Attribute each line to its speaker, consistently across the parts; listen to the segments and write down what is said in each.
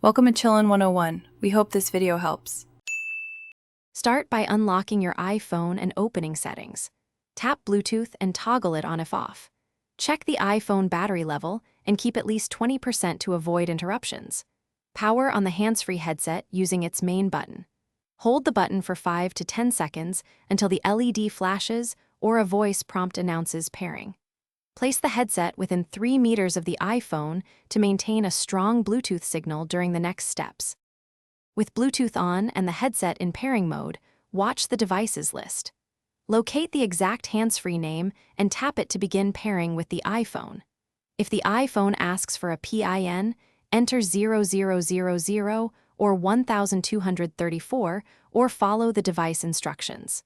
Speaker 1: Welcome to Chillin' 101. We hope this video helps.
Speaker 2: Start by unlocking your iPhone and opening Settings. Tap Bluetooth and toggle it on if off. Check the iPhone battery level and keep at least 20% to avoid interruptions. Power on the hands-free headset using its main button. Hold the button for 5 to 10 seconds until the LED flashes or a voice prompt announces pairing. Place the headset within 3 meters of the iPhone to maintain a strong Bluetooth signal during the next steps. With Bluetooth on and the headset in pairing mode, watch the devices list. Locate the exact hands-free name and tap it to begin pairing with the iPhone. If the iPhone asks for a PIN, enter 0000 or 1234 or follow the device instructions.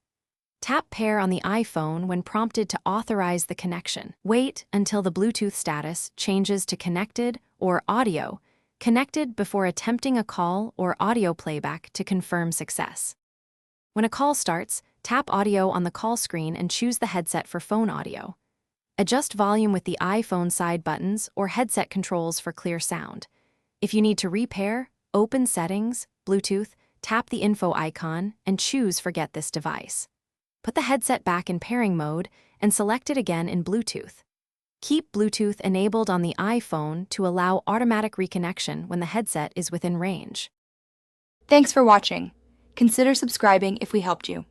Speaker 2: Tap Pair on the iPhone when prompted to authorize the connection. Wait until the Bluetooth status changes to Connected or Audio, Connected before attempting a call or audio playback to confirm success. When a call starts, tap Audio on the call screen and choose the headset for phone audio. Adjust volume with the iPhone side buttons or headset controls for clear sound. If you need to repair, open Settings, Bluetooth, tap the info icon, and choose Forget this device. Put the headset back in pairing mode and select it again in Bluetooth. Keep Bluetooth enabled on the iPhone to allow automatic reconnection when the headset is within range.
Speaker 1: Thanks for watching. Consider subscribing if we helped you.